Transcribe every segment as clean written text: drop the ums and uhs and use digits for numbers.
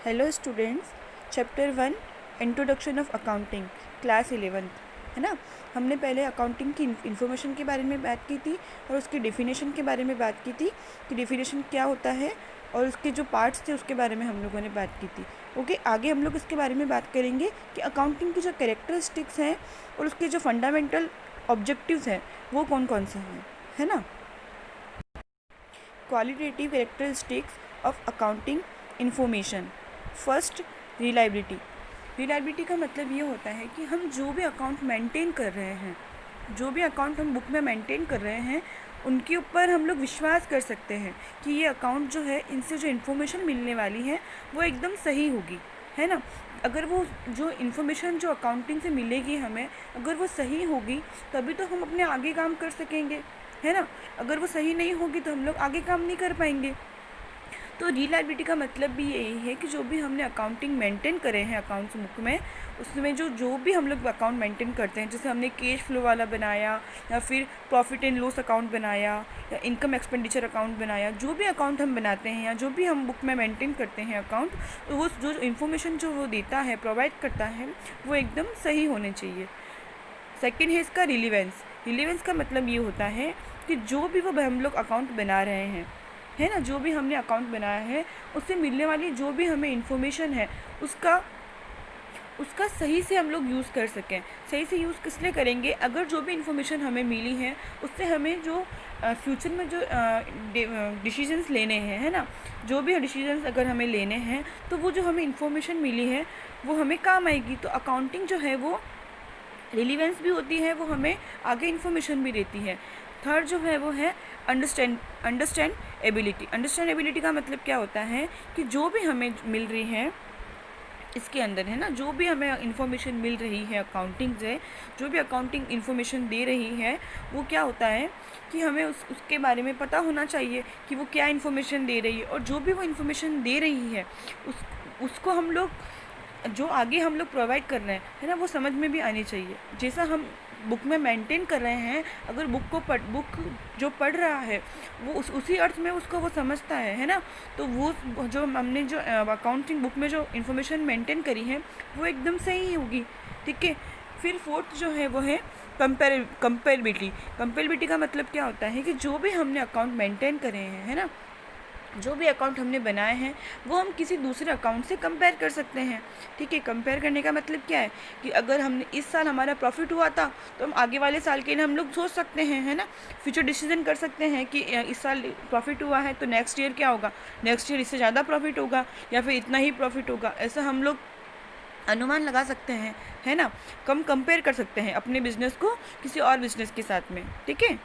Hello students, chapter 1 introduction of accounting, class 11th, है ना। हमने पहले अकाउंटिंग की इन्फॉर्मेशन के बारे में बात की थी और उसकी डेफिनेशन के बारे में बात की थी कि डेफिनेशन क्या होता है, और उसके जो पार्ट्स थे उसके बारे में हम लोगों ने बात की थी। ओके, आगे हम लोग इसके बारे में बात करेंगे कि अकाउंटिंग की जो कैरेक्टरिस्टिक्स हैं और उसके जो फंडामेंटल ऑब्जेक्टिव्स हैं वो कौन कौन से हैं, है ना। Qualitative characteristics of accounting information. First, reliability. Reliability का मतलब ये होता है कि हम जो भी अकाउंट मेंटेन कर रहे हैं, जो भी अकाउंट हम बुक में मेंटेन कर रहे हैं, उनके ऊपर हम लोग विश्वास कर सकते हैं कि ये अकाउंट जो है, इनसे जो इन्फॉर्मेशन मिलने वाली है वो एकदम सही होगी, है ना। अगर वो जो इन्फॉर्मेशन जो अकाउंटिंग से मिलेगी हमें, अगर वो सही होगी तभी तो हम अपने आगे काम कर सकेंगे, है ना। अगर वो सही नहीं होगी तो हम लोग आगे काम नहीं कर पाएंगे। तो रिलायबिलिटी का मतलब भी यही है कि जो भी हमने अकाउंटिंग मेंटेन करे हैं अकाउंट्स बुक में, उसमें जो भी हम लोग अकाउंट मेंटेन करते हैं, जैसे हमने कैश फ्लो वाला बनाया या फिर प्रॉफिट एंड लॉस अकाउंट बनाया या इनकम एक्सपेंडिचर अकाउंट बनाया, जो भी अकाउंट हम बनाते हैं या जो भी हम बुक में मेंटेन करते हैं अकाउंट, तो वो जो इन्फॉर्मेशन जो वो देता है, प्रोवाइड करता है, वो एकदम सही होने चाहिए। सेकेंड है इसका रिलीवेंस। रिलीवेंस का मतलब ये होता है कि जो भी वो हम लोग अकाउंट बना रहे हैं, है ना, जो भी हमने अकाउंट बनाया है उससे मिलने वाली जो भी हमें इन्फॉर्मेशन है उसका सही से हम लोग यूज़ कर सकें। सही से यूज़ किस लिए करेंगे? अगर जो भी इन्फॉर्मेशन हमें मिली है उससे हमें जो फ्यूचर में जो डिसीजंस लेने हैं, है ना, जो भी डिसीजंस अगर हमें लेने हैं तो वो जो हमें इन्फॉर्मेशन मिली है वो हमें काम आएगी। तो अकाउंटिंग जो है वो रिलीवेंस भी होती है, वो हमें आगे इन्फॉर्मेशन भी देती है। थर्ड जो है वो है अंडरस्टैंड एबिलिटी। अंडरस्टैंड एबिलिटी का मतलब क्या होता है कि जो भी हमें मिल रही है इसके अंदर, है ना, जो भी हमें इन्फॉर्मेशन मिल रही है अकाउंटिंग से, जो भी अकाउंटिंग इन्फॉर्मेशन दे रही है, वो क्या होता है कि हमें उसके बारे में पता होना चाहिए कि वो क्या इन्फॉर्मेशन दे रही है, और जो भी वो इन्फॉर्मेशन दे रही है उसको हम लोग जो आगे हम लोग प्रोवाइड कर रहे हैं, है ना, वो समझ में भी आनी चाहिए। जैसा हम बुक में मेंटेन कर रहे हैं, अगर बुक जो पढ़ रहा है वो उसी अर्थ में उसको वो समझता है ना, तो वो जो हमने जो अकाउंटिंग बुक में जो इन्फॉर्मेशन मेंटेन करी है वो एकदम सही होगी, ठीक है। फिर फोर्थ जो है वो है कंपेरेबिलिटी। कंपेरेबिलिटी का मतलब क्या होता है कि जो भी हमने अकाउंट मेंटेन करे हैं, है ना, जो भी अकाउंट हमने बनाए हैं वो हम किसी दूसरे अकाउंट से कंपेयर कर सकते हैं, ठीक है। कंपेयर करने का मतलब क्या है कि अगर हमने इस साल हमारा प्रॉफिट हुआ था तो हम आगे वाले साल के लिए हम लोग सोच सकते हैं, है ना, फ्यूचर डिसीजन कर सकते हैं कि इस साल प्रॉफिट हुआ है तो नेक्स्ट ईयर क्या होगा, नेक्स्ट ईयर इससे ज़्यादा प्रॉफिट होगा या फिर इतना ही प्रॉफिट होगा, ऐसा हम लोग अनुमान लगा सकते हैं, है ना। कम कंपेयर कर सकते हैं अपने बिजनेस को किसी और बिजनेस के साथ में, ठीक है।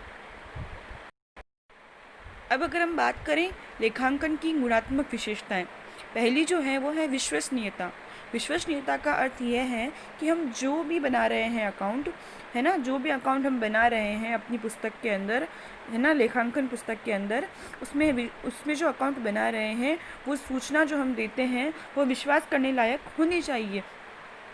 अब अगर हम बात करें लेखांकन की गुणात्मक विशेषताएं, पहली जो है वो है विश्वसनीयता। विश्वसनीयता का अर्थ यह है कि हम जो भी बना रहे हैं अकाउंट, है ना, जो भी अकाउंट हम बना रहे हैं अपनी पुस्तक के अंदर, है ना, लेखांकन पुस्तक के अंदर, उसमें जो अकाउंट बना रहे हैं वो सूचना जो हम देते हैं वो विश्वास करने लायक होनी चाहिए,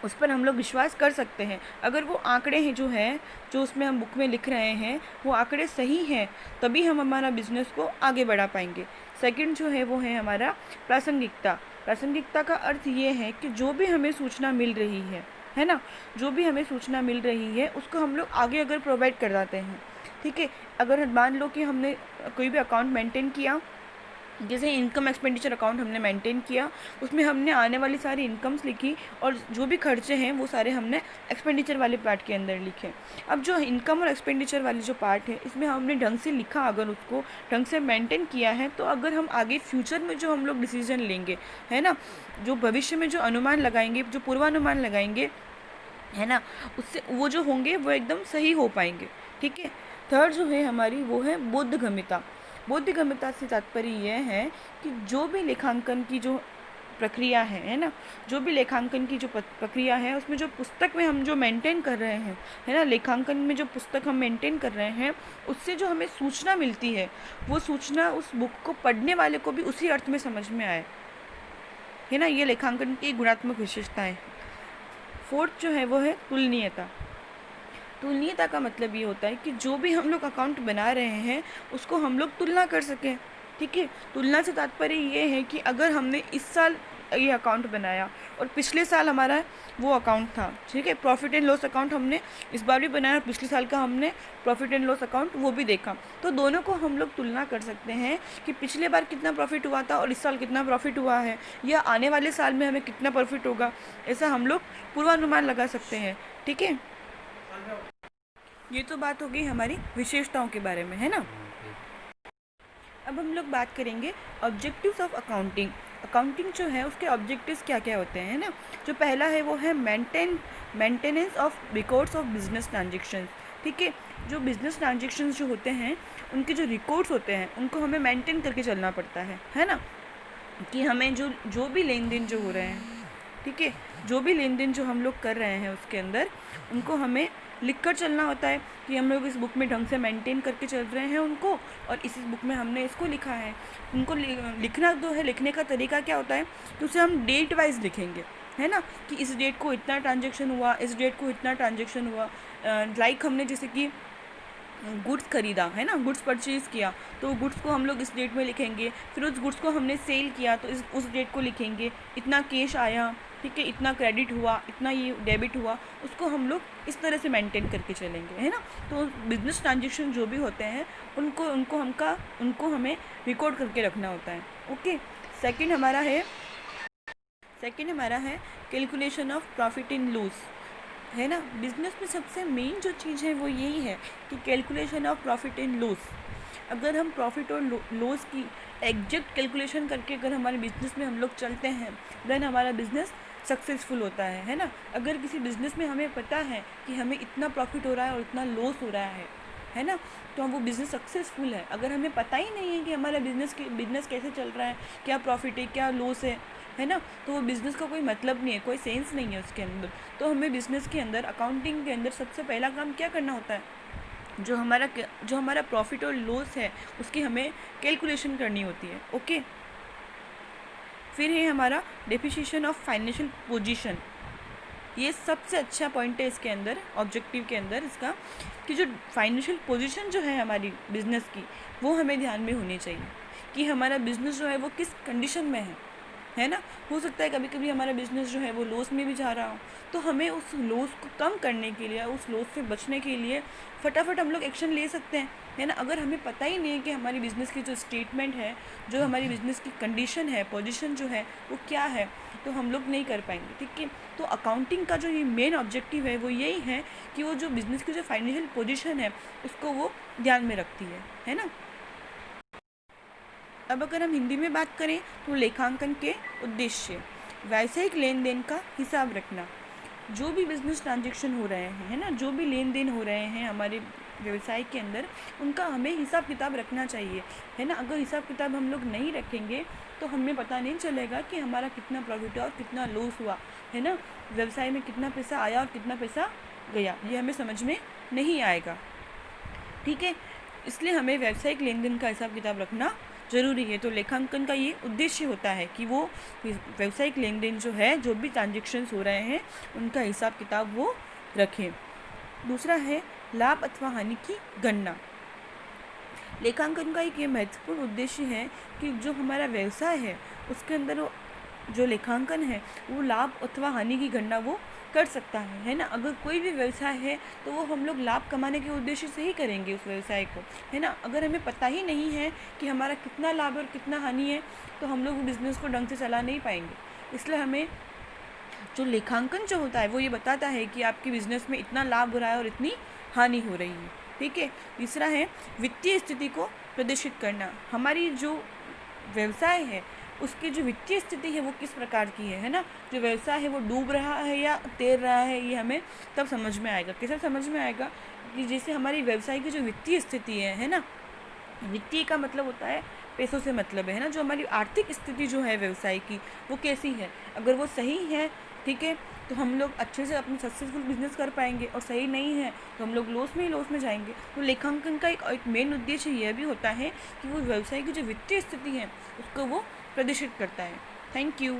उस पर हम लोग विश्वास कर सकते हैं। अगर वो आंकड़े हैं जो उसमें हम बुक में लिख रहे हैं वो आंकड़े सही हैं, तभी हम हमारा बिजनेस को आगे बढ़ा पाएंगे। सेकंड जो है वो है हमारा प्रासंगिकता। प्रासंगिकता का अर्थ ये है कि जो भी हमें सूचना मिल रही है ना, जो भी हमें सूचना मिल रही है उसको हम लोग आगे अगर प्रोवाइड कर जाते हैं, ठीक है। अगर मान लो कि हमने कोई भी अकाउंट मेंटेन किया, जैसे इनकम एक्सपेंडिचर अकाउंट हमने मेंटेन किया, उसमें हमने आने वाली सारी इनकम्स लिखी और जो भी खर्चे हैं वो सारे हमने एक्सपेंडिचर वाले पार्ट के अंदर लिखे। अब जो इनकम और एक्सपेंडिचर वाली जो पार्ट है इसमें हमने ढंग से लिखा, अगर उसको ढंग से मेंटेन किया है, तो अगर हम आगे फ्यूचर में जो हम लोग डिसीजन लेंगे, है ना, जो भविष्य में जो अनुमान लगाएंगे, जो पूर्वानुमान लगाएंगे, है ना, उससे वो जो होंगे वो एकदम सही हो पाएंगे, ठीक है। थर्ड जो है हमारी वो है बोधगम्यता। बोधगम्यता से तात्पर्य यह है कि जो भी लेखांकन की जो प्रक्रिया है ना, जो भी लेखांकन की जो प्रक्रिया है उसमें जो पुस्तक में हम जो मेंटेन कर रहे हैं, है ना, लेखांकन में जो पुस्तक हम मेंटेन कर रहे हैं उससे जो हमें सूचना मिलती है वो सूचना उस बुक को पढ़ने वाले को भी उसी अर्थ में समझ में आए, है ना। ये लेखांकन की गुणात्मक विशेषताएं। फोर्थ जो है वो है तुलनीयता। तुलनीयता का मतलब ये होता है कि जो भी हम लोग अकाउंट बना रहे हैं उसको हम लोग तुलना कर सकें, ठीक है। तुलना से तात्पर्य ये है कि अगर हमने इस साल ये अकाउंट बनाया और पिछले साल हमारा वो अकाउंट था, ठीक है, प्रॉफिट एंड लॉस अकाउंट हमने इस बार भी बनाया और पिछले साल का हमने प्रॉफिट एंड लॉस अकाउंट वो भी देखा। तो दोनों को हम लोग तुलना कर सकते हैं कि पिछले बार कितना प्रॉफिट हुआ था और इस साल कितना प्रॉफिट हुआ है, या आने वाले साल में हमें कितना प्रॉफिट होगा, ऐसा हम लोग पूर्वानुमान लगा सकते हैं, ठीक है। ये तो बात हो गई हमारी विशेषताओं के बारे में, है ना। अब हम लोग बात करेंगे ऑब्जेक्टिव्स ऑफ अकाउंटिंग। अकाउंटिंग जो है उसके ऑब्जेक्टिव्स क्या क्या होते हैं ना। जो पहला है वो है maintenance of records of business transactions, ठीक है। जो बिजनेस ट्रांजेक्शन्स जो होते हैं उनके जो रिकॉर्ड्स होते हैं उनको हमें मेंटेन करके चलना पड़ता है ना, कि हमें जो भी लेन देन जो हो रहे हैं, ठीक है, जो भी लेन देन जो हम लोग कर रहे हैं उसके अंदर उनको हमें लिख कर चलना होता है कि हम लोग इस बुक में ढंग से मेंटेन करके चल रहे हैं उनको, और इस बुक में हमने इसको लिखा है। उनको लिखना जो है, लिखने का तरीका क्या होता है कि उसे हम डेट वाइज लिखेंगे, है ना, कि इस डेट को इतना ट्रांजेक्शन हुआ, इस डेट को इतना ट्रांजेक्शन हुआ। लाइक हमने जैसे कि गुड्स खरीदा, है ना, गुड्स परचेज़ किया तो गुड्स को हम लोग इस डेट में लिखेंगे। फिर उस गुड्स को हमने सेल किया तो उस डेट को लिखेंगे। इतना कैश आया, ठीक है, इतना क्रेडिट हुआ, इतना ये डेबिट हुआ, उसको हम लोग इस तरह से मेंटेन करके चलेंगे, है ना। तो बिजनेस ट्रांजेक्शन जो भी होते हैं उनको हमें रिकॉर्ड करके रखना होता है, ओके। सेकंड हमारा है calculation of profit in loss, है ना। बिजनेस में सबसे मेन जो चीज़ है वो यही है कि calculation of profit in loss. अगर हम प्रॉफिट और लॉस की एग्जैक्ट कैलकुलेशन करके अगर हमारे बिजनेस में हम लोग चलते हैं देन हमारा बिजनेस सक्सेसफुल होता है ना। अगर किसी बिज़नेस में हमें पता है कि हमें इतना प्रॉफिट हो रहा है और इतना लॉस हो रहा है ना, तो वो बिज़नेस सक्सेसफुल है। अगर हमें पता ही नहीं है कि हमारा बिज़नेस कैसे चल रहा है, क्या प्रॉफिट है क्या लॉस है ना, तो वो बिज़नेस का कोई मतलब नहीं है, कोई सेंस नहीं है उसके अंदर। तो हमें बिज़नेस के अंदर, अकाउंटिंग के अंदर सबसे पहला काम क्या करना होता है, जो हमारा प्रॉफिट और लॉस है उसकी हमें कैलकुलेशन करनी होती है, ओके। फिर है हमारा डेप्रिसिएशन ऑफ फाइनेंशियल पोजीशन। ये सबसे अच्छा पॉइंट है इसके अंदर, ऑब्जेक्टिव के अंदर इसका, कि जो फाइनेंशियल पोजीशन जो है हमारी बिज़नेस की वो हमें ध्यान में होनी चाहिए कि हमारा बिज़नेस जो है वो किस कंडीशन में है ना। हो सकता है कभी कभी हमारा बिज़नेस जो है वो लॉस में भी जा रहा हो, तो हमें उस लॉस को कम करने के लिए, उस लॉस से बचने के लिए फटाफट हम लोग एक्शन ले सकते हैं, है ना। अगर हमें पता ही नहीं है कि हमारी बिज़नेस की जो स्टेटमेंट है, जो हमारी बिज़नेस की कंडीशन है, पोजीशन जो है वो क्या है, तो हम लोग नहीं कर पाएंगे, ठीक है। तो अकाउंटिंग का जो ये मेन ऑब्जेक्टिव है वो यही है कि वो जो बिज़नेस की जो फाइनेंशियल पोजीशन है उसको वो ध्यान में रखती है ना। अब अगर हम हिंदी में बात करें तो लेखांकन के उद्देश्य, व्यावसायिक लेन देन का हिसाब रखना। जो भी बिज़नेस ट्रांजेक्शन हो रहे हैं, है ना, जो भी लेन देन हो रहे हैं हमारे व्यवसाय के अंदर, उनका हमें हिसाब किताब रखना चाहिए, है ना। अगर हिसाब किताब हम लोग नहीं रखेंगे तो हमें पता नहीं चलेगा कि हमारा कितना प्रॉफिट हुआ और कितना लॉस हुआ, है ना। व्यवसाय में कितना पैसा आया और कितना पैसा गया, ये हमें समझ में नहीं आएगा, ठीक है। इसलिए हमें व्यावसायिक लेन देन का हिसाब किताब रखना ज़रूरी है। तो लेखांकन का ये उद्देश्य होता है कि वो व्यावसायिक लेन देन जो है, जो भी ट्रांजेक्शन्स हो रहे हैं उनका हिसाब किताब वो रखें। दूसरा है लाभ अथवा हानि की गणना। लेखांकन का एक ये महत्वपूर्ण उद्देश्य है कि जो हमारा व्यवसाय है उसके अंदर जो लेखांकन है वो लाभ अथवा हानि की गणना वो कर सकता है ना। अगर कोई भी व्यवसाय है तो वो हम लोग लाभ कमाने के उद्देश्य से ही करेंगे उस व्यवसाय को, है ना। अगर हमें पता ही नहीं है कि हमारा कितना लाभ और कितना हानि है तो हम लोग बिज़नेस को ढंग से चला नहीं पाएंगे। इसलिए हमें जो लेखांकन जो होता है वो ये बताता है कि आपके बिज़नेस में इतना लाभ हो रहा है और इतनी हानि हो रही है, ठीक है। तीसरा है वित्तीय स्थिति को प्रदर्शित करना। हमारी जो व्यवसाय है उसकी जो वित्तीय स्थिति है वो किस प्रकार की है ना। जो व्यवसाय है वो डूब रहा है या तैर रहा है, ये हमें तब समझ में आएगा। कैसे समझ में आएगा कि जैसे हमारी व्यवसाय की जो वित्तीय स्थिति है ना, वित्तीय का मतलब होता है पैसों से मतलब है ना। जो हमारी आर्थिक स्थिति जो है व्यवसाय की वो कैसी है, अगर वो सही है, ठीक है, तो हम लोग अच्छे से अपनी सक्सेसफुल बिजनेस कर पाएंगे, और सही नहीं है तो हम लोग लॉस में जाएंगे। तो लेखांकन का एक मेन उद्देश्य यह भी होता है कि वो व्यवसाय की जो वित्तीय स्थिति है उसको वो प्रदर्शित करता है। Thank you.